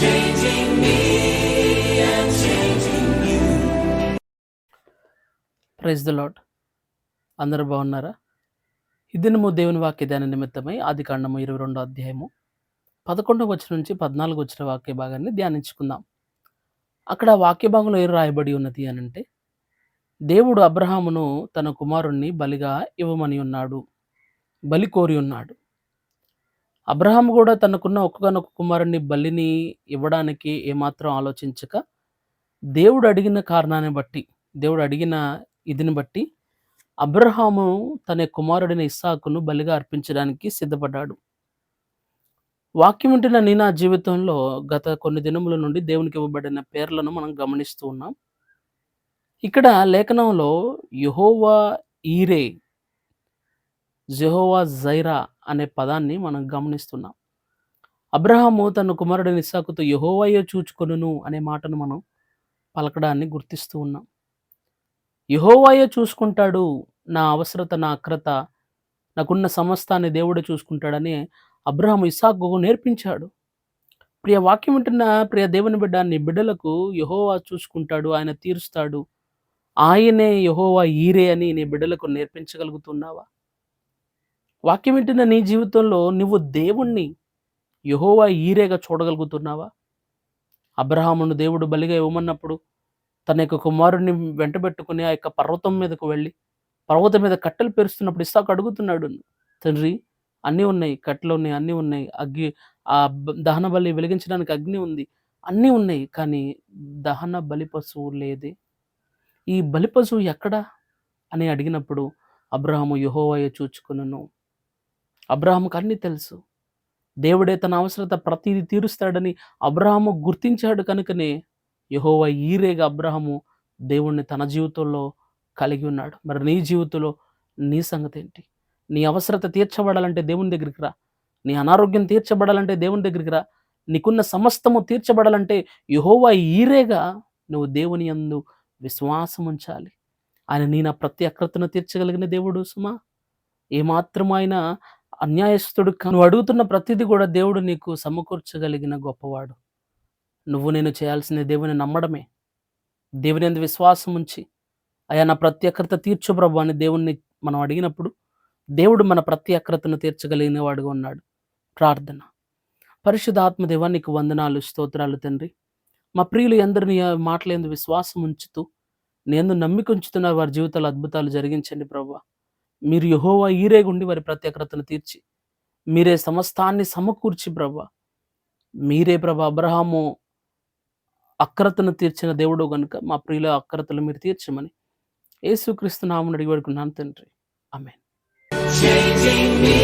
changing me and changing you. Praise the lord. అందరూ బాగున్నారా? ఈ దినము దేవుని వాక్య ధ్యాన నిమిత్తమై ఆదికాండము 22 అధ్యాయము 11వ వచనం నుంచి 14వ వచన వాక్య భాగాన్ని ధ్యానించుకుందాం. అక్కడ వాక్య భాగంలో ఏం రాయబడి ఉన్నది అనంటే, దేవుడు అబ్రహామును తన కుమారుణ్ణి బలిగా ఇవ్వమని ఉన్నాడు, బలి కోరి ఉన్నాడు. అబ్రహాము కూడా తనకున్న ఒక్కగానొక్క కుమారుణ్ణి బలిని ఇవ్వడానికి ఏమాత్రం ఆలోచించక, దేవుడు అడిగిన కారణాన్ని బట్టి, దేవుడు అడిగిన ఇదిని బట్టి అబ్రహాము తన కుమారుడైన ఇస్సాకును బలిగా అర్పించడానికి సిద్ధపడ్డాడు. వాక్యం వింటున్న నీ నా జీవితంలో గత కొన్ని దినముల నుండి దేవునికి ఇవ్వబడిన పేర్లను మనం గమనిస్తూ ఉన్నాం. ఇక్కడ లేఖనంలో యెహోవా ఈరే, జెహోవా జైరా అనే పదాన్ని మనం గమనిస్తున్నాం. అబ్రహాము తన కుమారుడైన ఇస్సాకుతో యెహోవాయే చూచుకొనును అనే మాటను మనం పలకడాన్ని గుర్తిస్తూ ఉన్నాం. యెహోవాయే చూసుకుంటాడు, నా అవసరత, నా అక్రత, నాకున్న సమస్తాన్ని దేవుడే చూసుకుంటాడని అబ్రహాము ఇస్సాకుకు నేర్పించాడు. ప్రియ వాక్యం వింటున్న ప్రియ దేవుని బిడ్డ, నీ బిడ్డలకు యెహోవా చూసుకుంటాడు, ఆయన తీరుస్తాడు, ఆయనే యెహోవా ఈరే అని నీ బిడ్డలకు నేర్పించగలుగుతున్నావా? వాక్యం వింటున్న నీ జీవితంలో నువ్వు దేవుణ్ణి యెహోవా ఈరేగా చూడగలుగుతున్నావా? అబ్రహామును దేవుడు బలిగా ఇవ్వమన్నప్పుడు తన యొక్క కుమారుడిని వెంటబెట్టుకుని ఆ యొక్క పర్వతం మీదకు వెళ్ళి, పర్వతం మీద కట్టెలు పేరుస్తున్నప్పుడు ఇస్సాకు అడుగుతున్నాడు, తండ్రి అన్నీ ఉన్నాయి, కట్టెలు ఉన్నాయి, అన్నీ ఉన్నాయి, దహన బలి వెలిగించడానికి అగ్ని ఉంది, అన్నీ ఉన్నాయి, కానీ దహన బలి పశువు లేదే, ఈ బలి పశువు ఎక్కడా అని అడిగినప్పుడు అబ్రహాము యెహోవాయే చూచుకొనును. అబ్రహాముకు అన్నీ తెలుసు, దేవుడే తన అవసరత ప్రతిదీ తీరుస్తాడని అబ్రహాము గుర్తించాడు. కనుకనే యెహోవా ఈరేగా అబ్రహాము దేవుణ్ణి తన జీవితంలో కలిగి ఉన్నాడు. మరి నీ జీవితంలో నీ సంగతి ఏంటి? నీ అవసరత తీర్చబడాలంటే దేవుని దగ్గరికి రా. నీ అనారోగ్యం తీర్చబడాలంటే దేవుని దగ్గరికి రా. నీకున్న సమస్తము తీర్చబడాలంటే యెహోవా ఈరేగా నువ్వు దేవుని యందు విశ్వాసం ఉంచాలి. ఆయన నీ నా ప్రతి అక్రతను తీర్చగలిగిన దేవుడు సుమా. ఏమాత్రం ఆయన అన్యాయస్తుడు నువ్వు అడుగుతున్న ప్రతిదీ కూడా దేవుడు నీకు సమకూర్చగలిగిన గొప్పవాడు. నువ్వు నేను చేయాల్సిన దేవుని నమ్మడమే, దేవుని యందు విశ్వాసం ఉంచి, అయా నా ప్రతి అక్రత తీర్చు ప్రభు అని దేవుణ్ణి మనం అడిగినప్పుడు దేవుడు మన ప్రతి అక్రతను తీర్చగలిగిన వాడుగా ఉన్నాడు. ప్రార్థన. పరిశుద్ధాత్మ దేవా, నీకు వందనాలు, స్తోత్రాలు తండ్రి. మా ప్రియులు ఎందరు నీ మాటల యందు విశ్వాసం ఉంచుతూ నీ యందు నమ్మిక ఉంచుతున్న వారి జీవితాలు అద్భుతాలు జరిగించండి ప్రభువా. మీరు యెహోవా ఈరేగుండి వారి ప్రతి అక్రతను తీర్చి, మీరే సమస్తాన్ని సమకూర్చి ప్రభువా, మీరే ప్రభు అబ్రహాము అక్రతను తీర్చిన దేవుడు గనుక మా ప్రియుల అక్రతలు మీరు తీర్చమని యేసుక్రీస్తు నామమున అడిగి వేడుకున్నాను తండ్రి. ఆమేన్. Changing me